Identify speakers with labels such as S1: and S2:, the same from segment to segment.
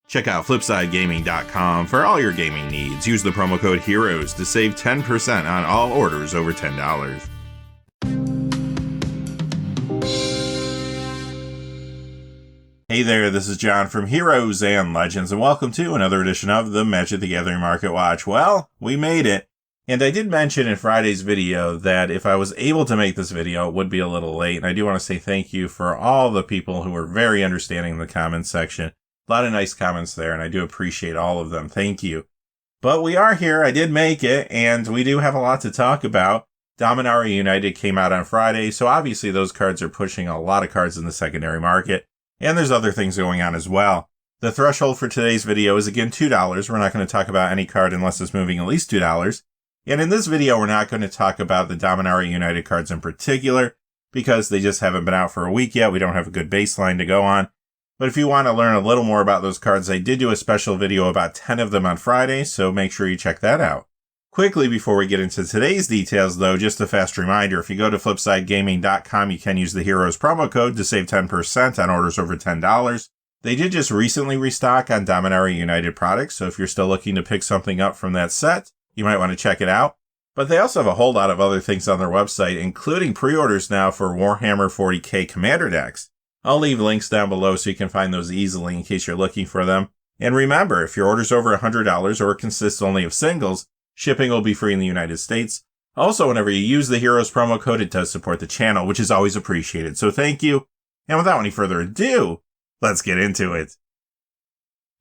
S1: Check out FlipsideGaming.com for all your gaming needs. Use the promo code HEROES to save 10% on all orders over $10. Hey there, this is John from Heroes and Legends, and welcome to another edition of the Magic the Gathering Market Watch. Well, we made it. And I did mention in Friday's video that if I was able to make this video, it would be a little late. And I do want to say thank you for all the people who were very understanding in the comments section. A lot of nice comments there, and I do appreciate all of them. Thank you. But we are here. I did make it, and we do have a lot to talk about. Dominaria United came out on Friday, so obviously those cards are pushing a lot of cards in the secondary market. And there's other things going on as well. The threshold for today's video is again $2. We're not going to talk about any card unless it's moving at least $2. And in this video, we're not going to talk about the Dominaria United cards in particular, because they just haven't been out for a week yet. We don't have a good baseline to go on. But if you want to learn a little more about those cards, I did do a special video about 10 of them on Friday, so make sure you check that out. Quickly, before we get into today's details, though, just a fast reminder, if you go to FlipsideGaming.com, you can use the Heroes promo code to save 10% on orders over $10. They did just recently restock on Dominaria United products, so if you're still looking to pick something up from that set, you might want to check it out. But they also have a whole lot of other things on their website, including pre-orders now for Warhammer 40k Commander decks. I'll leave links down below so you can find those easily in case you're looking for them. And remember, if your order's over $100 or consists only of singles, shipping will be free in the United States. Also, whenever you use the Heroes promo code, it does support the channel, which is always appreciated. So thank you. And without any further ado, let's get into it.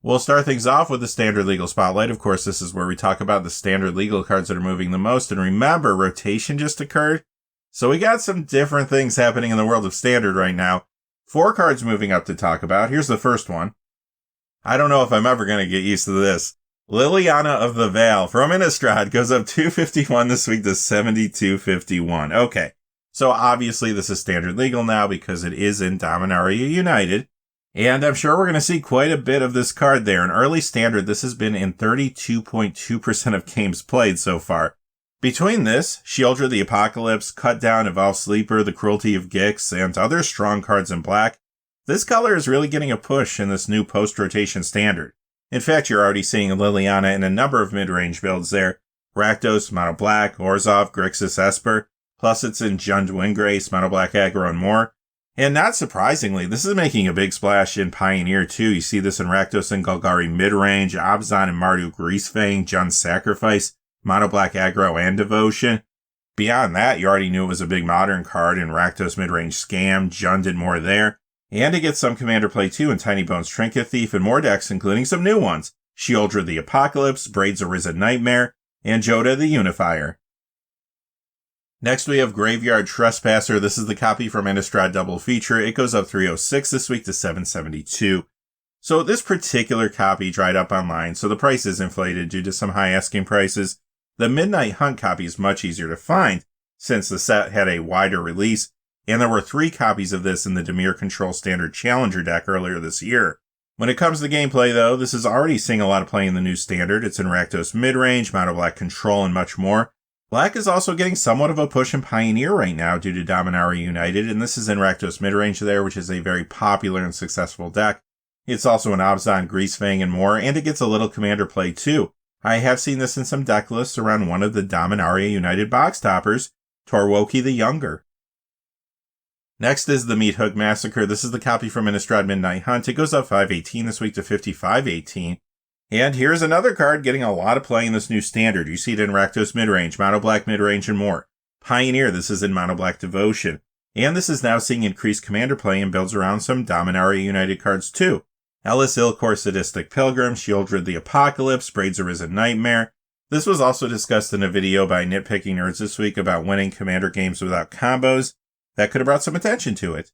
S1: We'll start things off with the Standard Legal Spotlight. Of course, this is where we talk about the Standard Legal cards that are moving the most. And remember, rotation just occurred. So we got some different things happening in the world of Standard right now. 4 cards moving up to talk about. Here's the first one. I don't know if I'm ever going to get used to this. Liliana of the Veil from Innistrad goes up 251 this week to 7251. Okay, so obviously this is Standard Legal now because it is in Dominaria United. And I'm sure we're going to see quite a bit of this card there. In early Standard, this has been in 32.2% of games played so far. Between this, Sheoldred the Apocalypse, Cut Down, Evolve Sleeper, The Cruelty of Gix, and other strong cards in black, this color is really getting a push in this new post-rotation Standard. In fact, you're already seeing Liliana in a number of mid-range builds there. Rakdos, Mono Black, Orzhov, Grixis Esper, plus it's in Jund Windgrace, Mono Black Aggro, and more. And not surprisingly, this is making a big splash in Pioneer too. You see this in Rakdos and Golgari mid-range, Abzan and Marduk Greasefang, Jund Sacrifice, Mono Black Aggro, and Devotion. Beyond that, you already knew it was a big modern card in Rakdos mid-range Scam, Jund, and more there. And it gets some commander play too in Tiny Bones Trinket Thief and more decks, including some new ones. Sheoldred the Apocalypse, Braids Arisen Nightmare, and Joda the Unifier. Next we have Graveyard Trespasser. This is the copy from Innistrad Double Feature. It goes up 306 this week to 772. So this particular copy dried up online, so the price is inflated due to some high asking prices. The Midnight Hunt copy is much easier to find since the set had a wider release. And there were 3 copies of this in the Dimir Control Standard Challenger deck earlier this year. When it comes to gameplay, though, this is already seeing a lot of play in the new Standard. It's in Rakdos Midrange, Mono Black Control, and much more. Black is also getting somewhat of a push in Pioneer right now due to Dominaria United, and this is in Rakdos Midrange there, which is a very popular and successful deck. It's also in Abzan, Greasefang, and more, and it gets a little commander play too. I have seen this in some deck lists around one of the Dominaria United box toppers, Torwoki the Younger. Next is the Meat Hook Massacre. This is the copy from Innistrad Midnight Hunt. It goes up 518 this week to 5518. And here's another card getting a lot of play in this new Standard. You see it in Rakdos Midrange, Mono Black Midrange, and more. Pioneer, this is in Mono Black Devotion. And this is now seeing increased commander play and builds around some Dominaria United cards too. Ellis Ilkor Sadistic Pilgrim, Sheoldred the Apocalypse, Braids Arisen Nightmare. This was also discussed in a video by Nitpicking Nerds this week about winning commander games without combos. That could have brought some attention to it.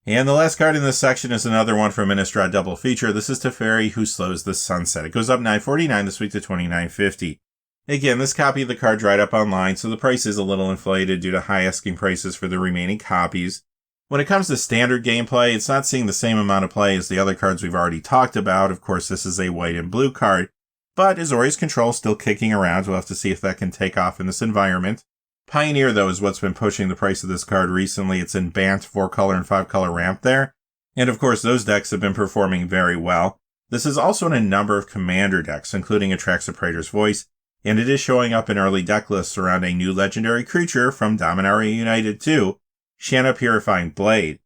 S1: And the last card in this section is another one from Innistrad Double Feature. This is Teferi, Who Slows the Sunset. It goes up $9.49 this week to $29.50. Again, this copy of the card dried up online, so the price is a little inflated due to high asking prices for the remaining copies. When it comes to Standard gameplay, it's not seeing the same amount of play as the other cards we've already talked about. Of course, this is a white and blue card, but Azorius Control is still kicking around. We'll have to see if that can take off in this environment. Pioneer, though, is what's been pushing the price of this card recently. It's in Bant, 4-color and 5-color ramp there. And of course, those decks have been performing very well. This is also in a number of commander decks, including Attracts the Praetor's Voice, and it is showing up in early deck lists around a new legendary creature from Dominaria United 2, Shanna Purifying Blade.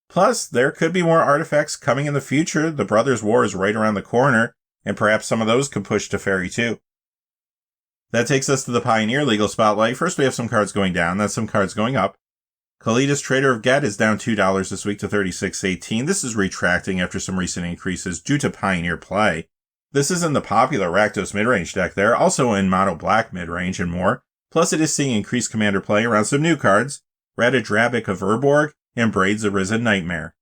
S1: Plus, there could be more artifacts coming in the future. The Brothers' War is right around the corner, and perhaps some of those could push to Fairy too. That takes us to the Pioneer Legal Spotlight. First, we have some cards going down, then some cards going up. Kalidas Trader of Geth is down $2 this week to $36.18. This is retracting after some recent increases due to Pioneer play. This is in the popular Rakdos midrange deck there, also in Mono Black midrange and more. Plus, it is seeing increased commander play around some new cards, Ratadrabic of Urborg, and Braid's Arisen Nightmare.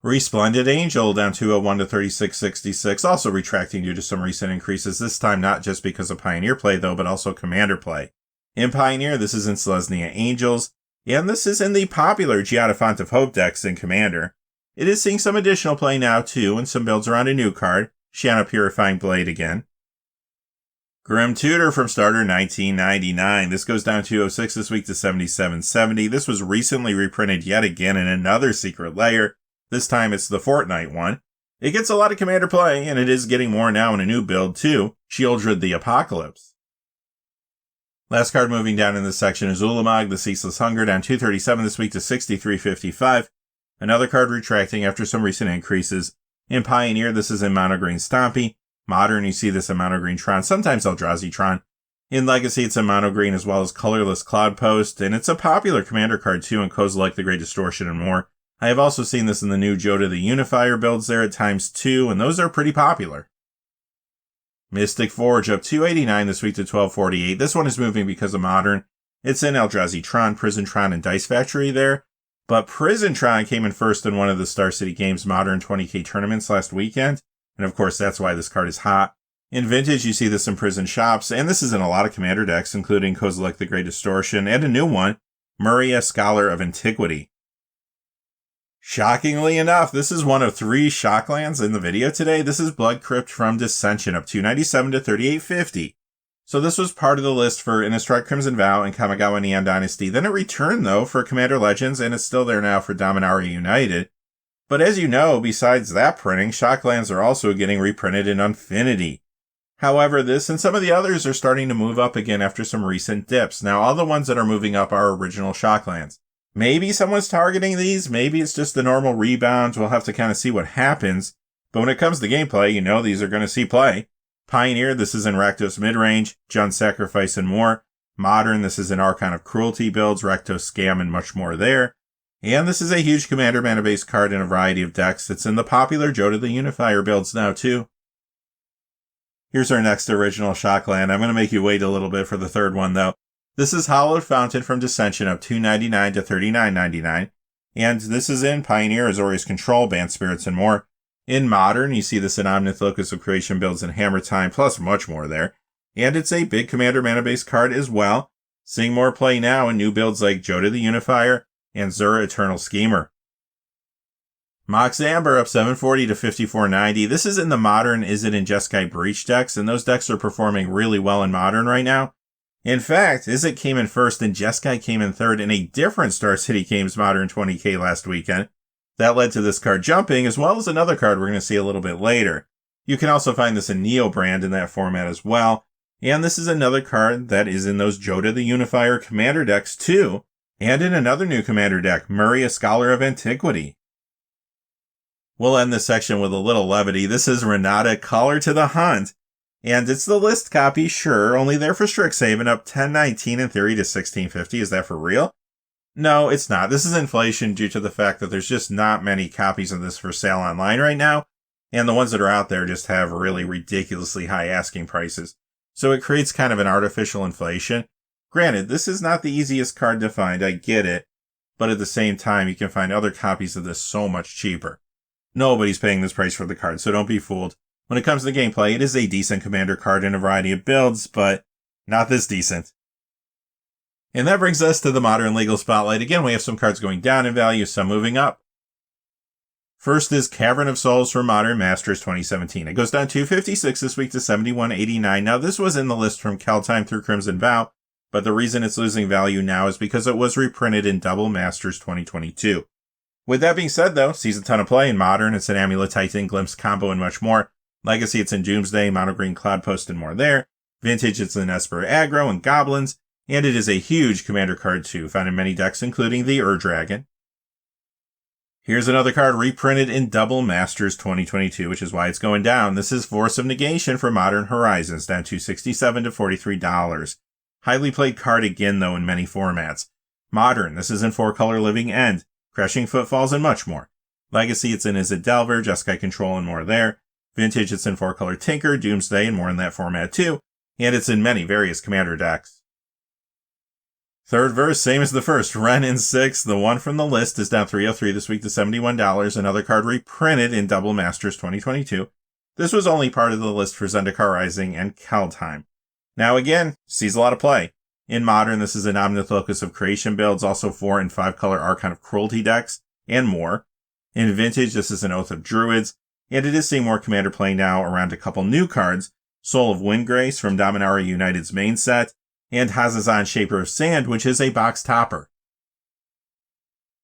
S1: Resplendent Angel down 201 to 36.66, also retracting due to some recent increases, this time not just because of Pioneer play though, but also commander play. In Pioneer, this is in Selesnya Angels, and this is in the popular Giada Font of Hope decks in Commander. It is seeing some additional play now too, and some builds around a new card, Shanna Purifying Blade again. Grim Tutor from Starter 1999. This goes down 206 this week to 77.70. This was recently reprinted yet again in another secret layer. This time it's the Fortnite one. It gets a lot of commander play, and it is getting more now in a new build too, Sheoldred the Apocalypse. Last card moving down in this section is Ulamog, the Ceaseless Hunger, down 237 this week to 63.55. Another card retracting after some recent increases. In Pioneer, this is in Mono Green Stompy. Modern, you see this in Mono Green Tron, sometimes Eldrazi Tron. In Legacy, it's in Mono Green as well as Colorless Cloud Post, and it's a popular commander card too in Kozilek the Great Distortion and more. I have also seen this in the new Jodah the Unifier builds there at times too, and those are pretty popular. Mystic Forge up 289 this week to 1248. This one is moving because of Modern. It's in Eldrazi Tron, Prison Tron, and Dice Factory there. But Prison Tron came in first in one of the Star City Games Modern 20k tournaments last weekend. And of course, that's why this card is hot. In Vintage, you see this in Prison Shops, and this is in a lot of commander decks, including Kozilek the Great Distortion, and a new one, Muria Scholar of Antiquity. Shockingly enough, this is one of 3 Shocklands in the video today. This is Blood Crypt from Dissension, up 297 to 38.50. So this was part of the list for Innistrad Crimson Vow and Kamigawa Neon Dynasty. Then it returned, though, for Commander Legends, and it's still there now for Dominaria United. But as you know, besides that printing, Shocklands are also getting reprinted in Unfinity. However, this and some of the others are starting to move up again after some recent dips. Now, all the ones that are moving up are original Shocklands. Maybe someone's targeting these, maybe it's just the normal rebounds, we'll have to kind of see what happens. But when it comes to gameplay, you know these are going to see play. Pioneer, this is in Rakdos Midrange, Jund Sacrifice and more. Modern, this is in Archon of Cruelty builds, Rakdos Scam and much more there. And this is a huge Commander mana-based card in a variety of decks. It's in the popular Jodah the Unifier builds now too. Here's our next original Shockland. I'm going to make you wait a little bit for the third one though. This is Hallowed Fountain from Dissension up $2.99 to $39.99. And this is in Pioneer, Azorius Control, Banned Spirits, and more. In Modern, you see this in Omnith Locus of Creation builds and Hammer Time, plus much more there. And it's a big Commander mana-based card as well. Seeing more play now in new builds like Jodah the Unifier and Zura Eternal Schemer. Mox Amber up $7.40 to $54.90. This is in the Modern Izzet and Jeskai Breach decks, and those decks are performing really well in Modern right now. In fact, Izzet came in first and Jeskai came in third in a different Star City Games Modern 20k last weekend. That led to this card jumping, as well as another card we're going to see a little bit later. You can also find this in Neo Brand in that format as well. And this is another card that is in those Jodah the Unifier Commander decks too, and in another new Commander deck, Muria Scholar of Antiquity. We'll end this section with a little levity. This is Renata Caller to the Hunt. And it's the list copy, sure, only there for Strixhaven, up $10.19 in theory to $16.50. Is that for real? No, it's not. This is inflation due to the fact that there's just not many copies of this for sale online right now, and the ones that are out there just have really ridiculously high asking prices. So it creates kind of an artificial inflation. Granted, this is not the easiest card to find, I get it, but at the same time, you can find other copies of this so much cheaper. Nobody's paying this price for the card, so don't be fooled. When it comes to the gameplay, it is a decent Commander card in a variety of builds, but not this decent. And that brings us to the Modern Legal Spotlight. Again, we have some cards going down in value, some moving up. First is Cavern of Souls for Modern Masters 2017. It goes down $2.56 this week to $71.89. Now, this was in the list from Kaldheim through Crimson Vow, but the reason it's losing value now is because it was reprinted in Double Masters 2022. With that being said, though, sees a ton of play in Modern. It's an Amulet Titan, Glimpse combo, and much more. Legacy, it's in Doomsday, Mono Green Cloudpost, and more there. Vintage, it's in Esper Aggro and Goblins. And it is a huge commander card too, found in many decks, including the Dragon. Here's another card reprinted in Double Masters 2022, which is why it's going down. This is Force of Negation for Modern Horizons, down to $67 to $43. Highly played card again, though, in many formats. Modern, this is in 4-color Living End, Crushing Footfalls, and much more. Legacy, it's in Izzet Delver, Jeskai Control, and more there. Vintage, it's in 4-color Tinker, Doomsday, and more in that format too. And it's in many various commander decks. Third verse, same as the first. Ren in 6. The one from the list is down $303 this week to $71. Another card reprinted in Double Masters 2022. This was only part of the list for Zendikar Rising and Kaldheim. Now again, sees a lot of play. In Modern, this is an Omnith Locus of Creation builds, also 4 and 5-color Archon of Cruelty decks, and more. In Vintage, this is an Oath of Druids, and it is seeing more commander play now around a couple new cards. Soul of Windgrace from Dominaria United's main set, and Hazazan Shaper of Sand, which is a box topper.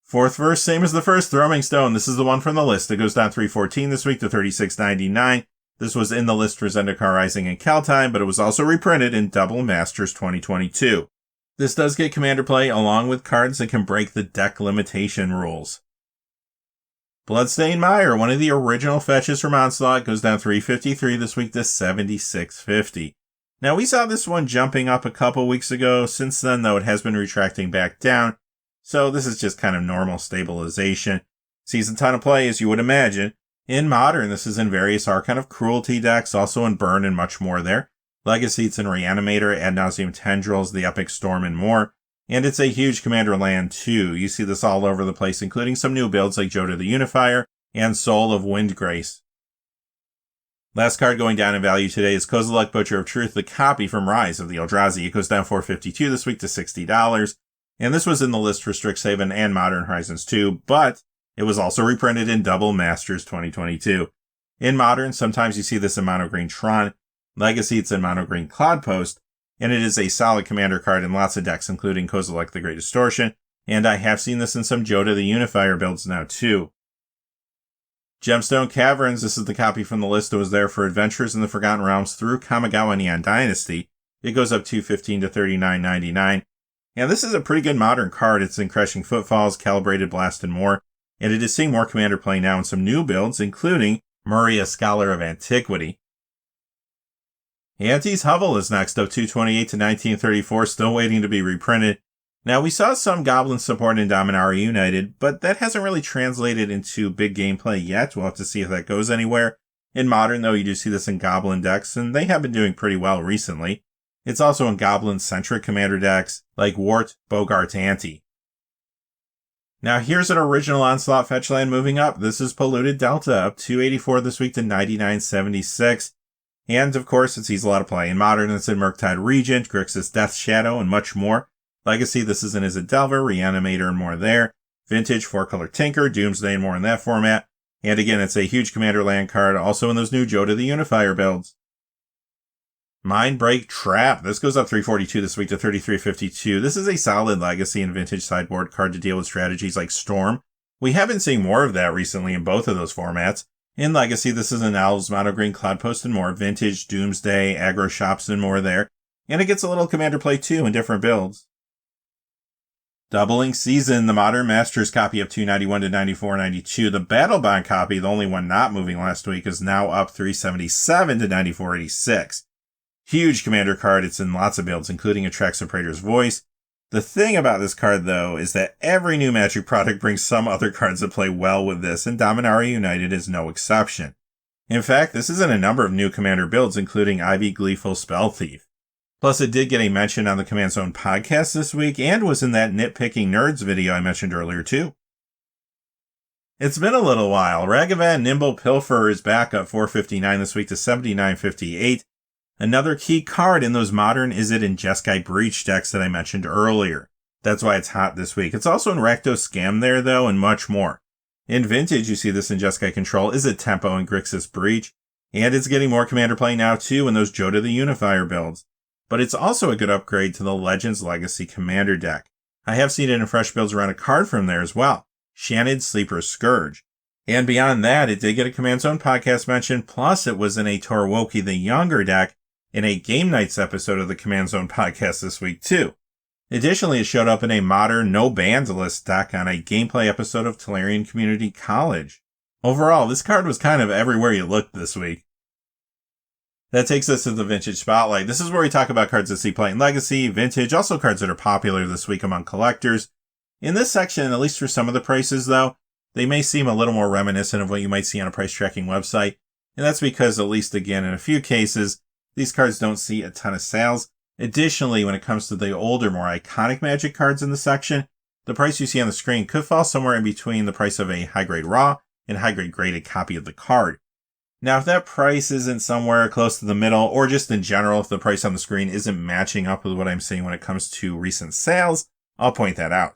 S1: Fourth verse, same as the first, Thrumming Stone. This is the one from the list. It goes down $314 this week to $36.99. This was in the list for Zendikar Rising and Kaldheim, but it was also reprinted in Double Masters 2022. This does get commander play along with cards that can break the deck limitation rules. Bloodstained Mire, one of the original fetches from Onslaught, goes down $353 this week to $76.50. Now, we saw this one jumping up a couple weeks ago. Since then, though, it has been retracting back down. So this is just kind of normal stabilization. Sees a ton of play, as you would imagine. In Modern, this is in various Archon of Cruelty decks, also in Burn and much more there. Legacy, it's in Reanimator, Ad Nauseam Tendrils, the Epic Storm, and more. And it's a huge commander land, too. You see this all over the place, including some new builds like Jodah the Unifier and Soul of Windgrace. Last card going down in value today is Kozilek, Butcher of Truth, the copy from Rise of the Eldrazi. It goes down $452 this week to $60. And this was in the list for Strixhaven and Modern Horizons 2, but it was also reprinted in Double Masters 2022. In Modern, sometimes you see this in Mono Green Tron. Legacy, it's in Mono Green Cloudpost. And it is a solid commander card in lots of decks, including Kozilek the Great Distortion. And I have seen this in some Jodah the Unifier builds now, too. Gemstone Caverns, this is the copy from the list that was there for Adventures in the Forgotten Realms through Kamigawa Neon Dynasty. It goes up $215 to $39.99. And this is a pretty good modern card. It's in Crushing Footfalls, Calibrated Blast, and more. And it is seeing more commander play now in some new builds, including Murray, a Scholar of Antiquity. Auntie's Hovel is next, up $228 to $1934, still waiting to be reprinted. Now, we saw some Goblin support in Dominaria United, but that hasn't really translated into big gameplay yet. We'll have to see if that goes anywhere. In Modern, though, you do see this in Goblin decks, and they have been doing pretty well recently. It's also in Goblin-centric commander decks, like Wart, Bogart, Ante. Now, here's an original Onslaught fetchland moving up. This is Polluted Delta, up $284 this week to $99.76. And, of course, it sees a lot of play. In Modern, it's in Murktide Regent, Grixis Death Shadow, and much more. Legacy, this is in Izzet Delver, Reanimator, and more there. Vintage, 4-color Tinker, Doomsday, and more in that format. And again, it's a huge commander land card, also in those new Jodah the Unifier builds. Mindbreak Trap. This goes up $342 this week to $33.52. This is a solid Legacy and Vintage sideboard card to deal with strategies like Storm. We have been seeing more of that recently in both of those formats. In Legacy, this is an Elves, Mono Green Cloudpost, and more. Vintage, Doomsday, Aggro Shops, and more there. And it gets a little commander play too in different builds. Doubling Season, the Modern Masters copy up $291 to $94.92. The Battlebond copy, the only one not moving last week, is now up $377 to $94.86. Huge commander card. It's in lots of builds, including Atraxa Praetor's Voice. The thing about this card, though, is that every new Magic product brings some other cards that play well with this, and Dominaria United is no exception. In fact, this is in a number of new commander builds, including Ivy Gleeful Spell Thief. Plus, it did get a mention on the Command Zone podcast this week, and was in that Nitpicking Nerds video I mentioned earlier, too. It's been a little while. Ragavan Nimble Pilferer is back up $459 this week to $79.58. Another key card in those Modern Izzet and Jeskai Breach decks that I mentioned earlier. That's why it's hot this week. It's also in Rakdos Scam there, though, and much more. In Vintage, you see this in Jeskai Control, Izzet Tempo, and Grixis Breach. And it's getting more commander play now, too, in those Jodah the Unifier builds. But it's also a good upgrade to the Legends Legacy Commander deck. I have seen it in fresh builds around a card from there as well. Shannon Sleeper Scourge. And beyond that, it did get a Command Zone podcast mention, plus it was in a Torwoki the Younger deck in a Game Nights episode of the Command Zone podcast this week too. Additionally, it showed up in a modern no bans list deck on a gameplay episode of Tolarian Community College. Overall, this card was kind of everywhere you looked this week. That takes us to the Vintage Spotlight. This is where we talk about cards that see play in Legacy, Vintage, also cards that are popular this week among collectors. In this section, at least for some of the prices though, they may seem a little more reminiscent of what you might see on a price tracking website, and that's because, at least again in a few cases, these cards don't see a ton of sales. Additionally, when it comes to the older, more iconic Magic cards in the section, the price you see on the screen could fall somewhere in between the price of a high-grade raw and high-grade graded copy of the card. Now, if that price isn't somewhere close to the middle, or just in general, if the price on the screen isn't matching up with what I'm seeing when it comes to recent sales, I'll point that out.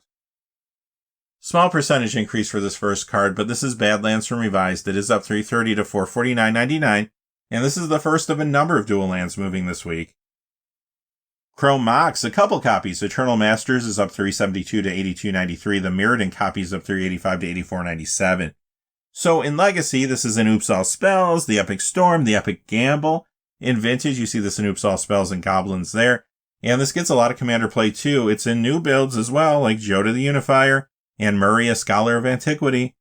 S1: Small percentage increase for this first card, but this is Badlands from Revised. It is up $3.30 to $449.99, and this is the first of a number of dual lands moving this week. Chrome Mox, a couple copies. Eternal Masters is up $3.72 to $82.93. The Mirrodin copy is up $3.85 to $84.97. So in Legacy, this is in Oops All Spells, the Epic Storm, the Epic Gamble. In Vintage, you see this in Oops All Spells and Goblins there. And this gets a lot of Commander play too. It's in new builds as well, like Joda the Unifier and Murray, a Scholar of Antiquity.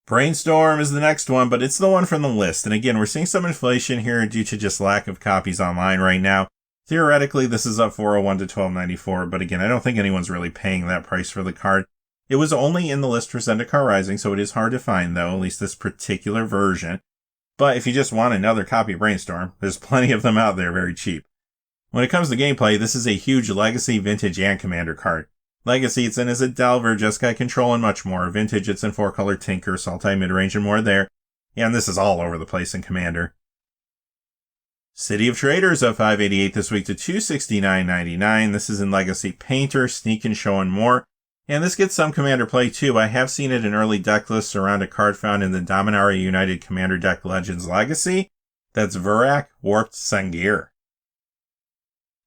S1: Brainstorm is the next one, but it's the one from the list. And again, we're seeing some inflation here due to just lack of copies online right now. Theoretically, this is up $401 to $12.94, but again, I don't think anyone's really paying that price for the card. It was only in the list for Zendikar Rising, so it is hard to find, though, at least this particular version. But if you just want another copy of Brainstorm, there's plenty of them out there very cheap. When it comes to gameplay, this is a huge Legacy, Vintage, and Commander card. Legacy, it's in as a Delver, Jeskai Control, and much more. Vintage, it's in 4-color Tinker, Sultai Midrange, and more there. And this is all over the place in Commander. City of Traders up $5.88 this week to $269.99. This is in Legacy Painter, Sneak and Show, and more. And this gets some Commander play too. I have seen it in early deck lists around a card found in the Dominaria United Commander deck Legends Legacy. That's Vurak, Warped Sengir.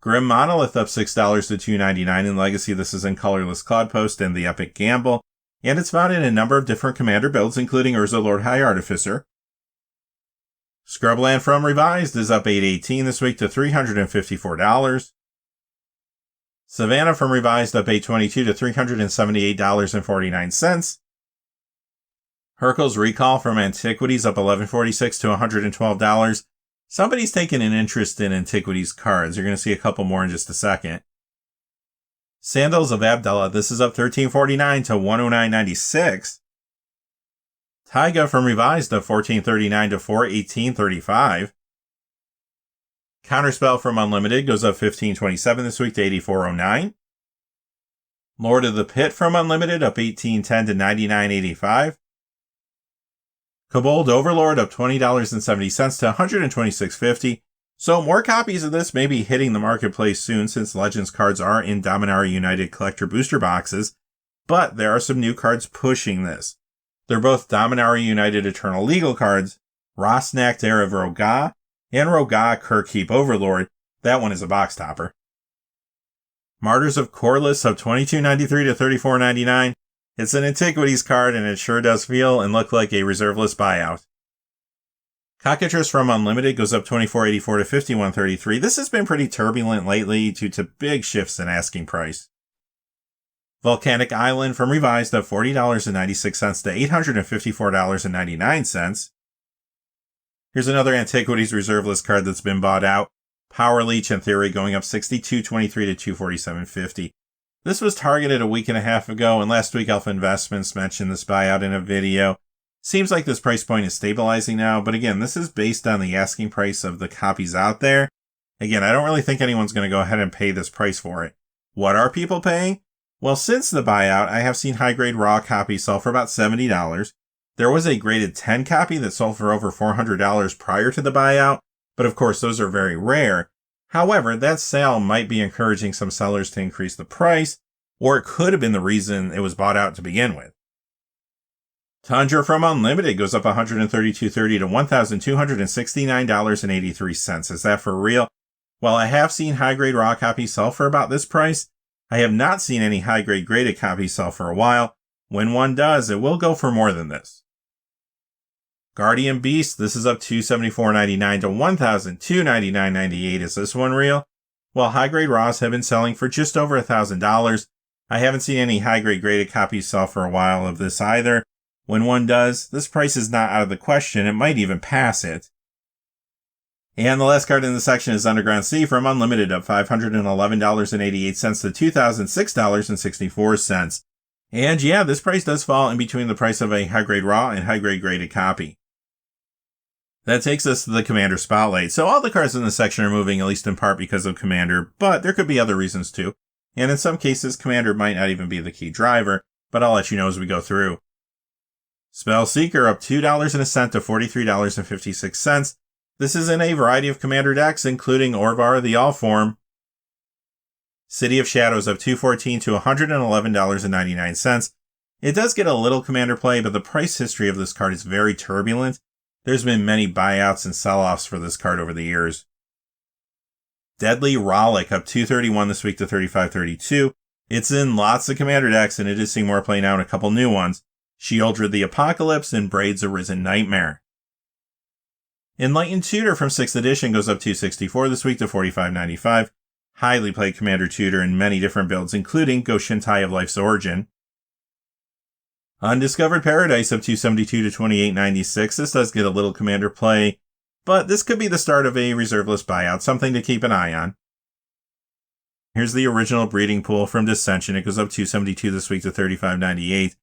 S1: Grim Monolith up $6 to $2.99 in Legacy. This is in Colorless Cloudpost and the Epic Gamble. And it's found in a number of different Commander builds, including Urza Lord High Artificer. Scrubland from Revised is up $8.18 this week to $354. Savannah from Revised up $8.22 to $378.49. Hercule's Recall from Antiquities up $11.46 to $112. Somebody's taking an interest in Antiquities cards. You're going to see a couple more in just a second. Sandals of Abdallah. This is up $13.49 to $109.96. Taiga from Revised up $14.39 to $418.35. Counterspell from Unlimited goes up $15.27 this week to $84.09. Lord of the Pit from Unlimited up $18.10 to $99.85. Kobold Overlord up $20.70 to $126.50. So more copies of this may be hitting the marketplace soon since Legends cards are in Dominaria United collector booster boxes, but there are some new cards pushing this. They're both Dominaria United Eternal Legal cards, Rosnak Erev Roga, and Roga Kirkheap Overlord. That one is a box topper. Martyrs of Corliss up $22.93 to $34.99. It's an Antiquities card, and it sure does feel and look like a reserve list buyout. Cockatrice from Unlimited goes up $24.84 to $51.33. This has been pretty turbulent lately due to big shifts in asking price. Volcanic Island from Revised up $40.96 to $854.99. Here's another Antiquities reserve list card that's been bought out. Power Leech in theory going up $62.23 to $247.50. This was targeted a week and a half ago, and last week Alpha Investments mentioned this buyout in a video. Seems like this price point is stabilizing now, but again, this is based on the asking price of the copies out there. Again, I don't really think anyone's going to go ahead and pay this price for it. What are people paying? Well, since the buyout, I have seen high-grade raw copies sell for about $70. There was a graded 10 copy that sold for over $400 prior to the buyout, but of course those are very rare. However, that sale might be encouraging some sellers to increase the price, or it could have been the reason it was bought out to begin with. Tundra from Unlimited goes up $132.30 to $1,269.83. Is that for real? While I have seen high-grade raw copies sell for about this price, I have not seen any high-grade graded copies sell for a while. When one does, it will go for more than this. Guardian Beast, this is up $274.99 to $1,299.98. Is this one real? Well, high-grade Raws have been selling for just over $1,000. I haven't seen any high-grade graded copies sell for a while of this either. When one does, this price is not out of the question. It might even pass it. And the last card in the section is Underground Sea from Unlimited, up $511.88 to $2,006.64. And yeah, this price does fall in between the price of a high-grade raw and high-grade graded copy. That takes us to the Commander Spotlight. So all the cards in this section are moving, at least in part because of Commander, but there could be other reasons too. And in some cases, Commander might not even be the key driver, but I'll let you know as we go through. Spellseeker up $2.01 to $43.56. This is in a variety of Commander decks, including Orvar the All-Form. City of Shadows up $2.14 to $111.99. It does get a little Commander play, but the price history of this card is very turbulent. There's been many buyouts and sell-offs for this card over the years. Deadly Rollick up $2.31 this week to $35.32. It's in lots of Commander decks, and it is seeing more play now in a couple new ones. Sheoldred the Apocalypse and Braid's Arisen Nightmare. Enlightened Tutor from 6th edition goes up $2.64 this week to $45.95. Highly played Commander Tutor in many different builds, including Goshintai of Life's Origin. Undiscovered Paradise up $2.72 to $28.96. This does get a little Commander play, but this could be the start of a reserve list buyout, something to keep an eye on. Here's the original Breeding Pool from Dissension. It goes up $2.72 this week to $35.98.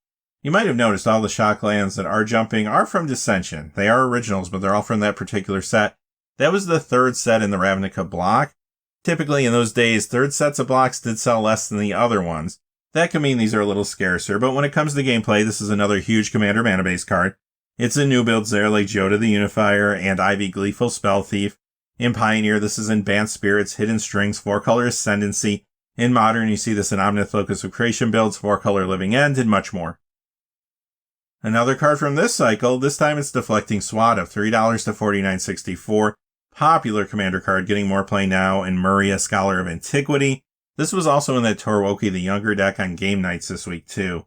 S1: You might have noticed all the shock lands that are jumping are from Dissension. They are originals, but they're all from that particular set. That was the third set in the Ravnica block. Typically in those days, third sets of blocks did sell less than the other ones. That could mean these are a little scarcer, but when it comes to gameplay, this is another huge Commander mana base card. It's in new builds there like Jodah the Unifier and Ivy Gleeful Spell Thief. In Pioneer, this is in Banned Spirits, Hidden Strings, 4-color Ascendancy. In Modern, you see this in Omnith Locus of Creation builds, 4-color Living End, and much more. Another card from this cycle, this time it's Deflecting Swat of $3 to $49.64. Popular Commander card getting more play now in Muria, Scholar of Antiquity. This was also in that Torwoki the Younger deck on game nights this week too.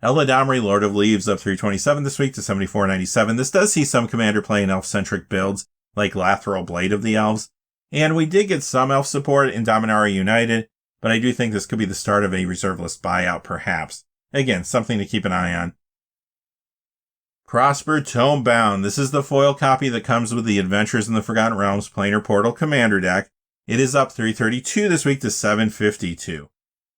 S1: Eladamri, Lord of Leaves up $3.27 this week to $74.97. This does see some Commander play in elf-centric builds, like Lathril Blade of the Elves. And we did get some elf support in Dominaria United, but I do think this could be the start of a reserve list buyout perhaps. Again, something to keep an eye on. Prosper Tomebound. This is the foil copy that comes with the Adventures in the Forgotten Realms Planar Portal Commander deck. It is up $3.32 this week to $7.52.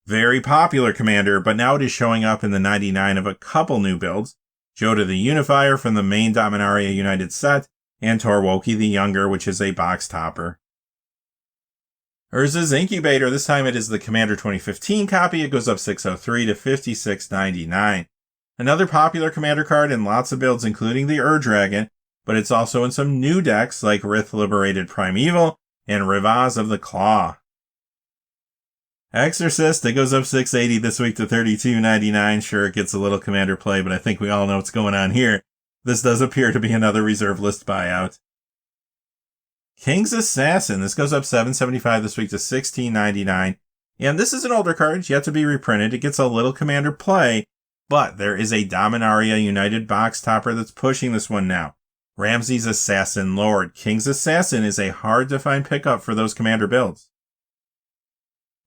S1: Very popular Commander, but now it is showing up in the 99 of a couple new builds. Jodah the Unifier from the main Dominaria United set, and Torwoki the Younger, which is a box topper. Urza's Incubator, this time it is the Commander 2015 copy. It goes up $6.03 to $56.99. Another popular Commander card in lots of builds, including the Ur-Dragon, but it's also in some new decks like Rith Liberated Primeval and Rivaz of the Claw. Exorcist, it goes up $6.80 this week to $32.99. Sure, it gets a little Commander play, but I think we all know what's going on here. This does appear to be another reserve list buyout. King's Assassin, this goes up $7.75 this week to $16.99. And this is an older card, yet to be reprinted. It gets a little Commander play, but there is a Dominaria United box topper that's pushing this one now. Ramses Assassin Lord. King's Assassin is a hard-to-find pickup for those Commander builds.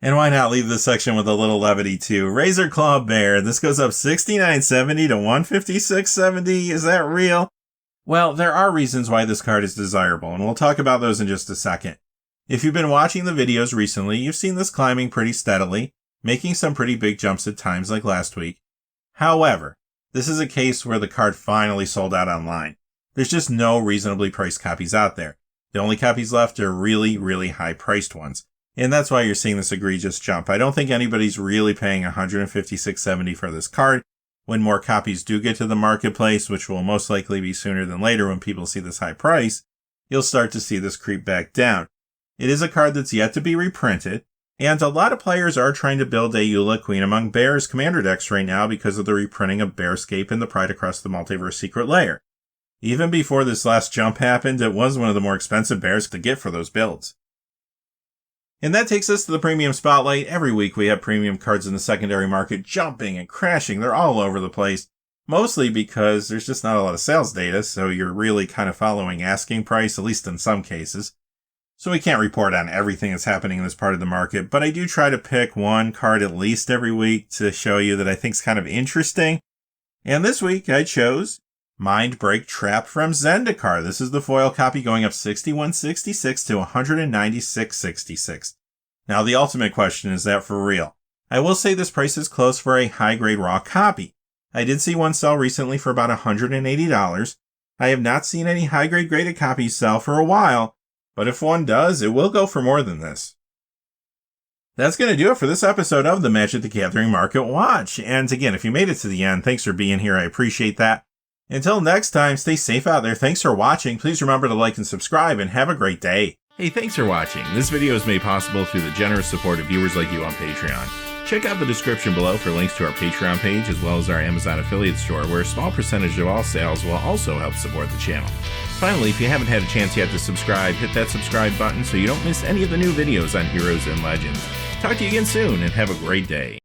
S1: And why not leave this section with a little levity too? Razor Claw Bear. This goes up $69.70 to $156.70. Is that real? Well, there are reasons why this card is desirable, and we'll talk about those in just a second. If you've been watching the videos recently, you've seen this climbing pretty steadily, making some pretty big jumps at times like last week. However, this is a case where the card finally sold out online. There's just no reasonably priced copies out there. The only copies left are really, really high-priced ones. And that's why you're seeing this egregious jump. I don't think anybody's really paying $156.70 for this card. When more copies do get to the marketplace, which will most likely be sooner than later when people see this high price, you'll start to see this creep back down. It is a card that's yet to be reprinted, and a lot of players are trying to build a Eula Queen Among Bears Commander decks right now because of the reprinting of Bearscape and the Pride Across the Multiverse Secret Lair. Even before this last jump happened, it was one of the more expensive bears to get for those builds. And that takes us to the premium spotlight. Every week we have premium cards in the secondary market jumping and crashing. They're all over the place, mostly because there's just not a lot of sales data, so you're really kind of following asking price, at least in some cases. So we can't report on everything that's happening in this part of the market, but I do try to pick one card at least every week to show you that I think is kind of interesting. And this week I chose Mind Break Trap from Zendikar. This is the foil copy going up 61.66 to 196.66. Now the ultimate question, is that for real? I will say this price is close for a high-grade raw copy. I did see one sell recently for about $180. I have not seen any high-grade graded copies sell for a while, but if one does, it will go for more than this. That's going to do it for this episode of the Magic the Gathering Market Watch. And again, if you made it to the end, thanks for being here. I appreciate that. Until next time, stay safe out there. Thanks for watching. Please remember to like and subscribe, and have a great day. Hey, thanks for watching. This video is made possible through the generous support of viewers like you on Patreon. Check out the description below for links to our Patreon page, as well as our Amazon affiliate store, where a small percentage of all sales will also help support the channel. Finally, if you haven't had a chance yet to subscribe, hit that subscribe button so you don't miss any of the new videos on Heroes and Legends. Talk to you again soon, and have a great day.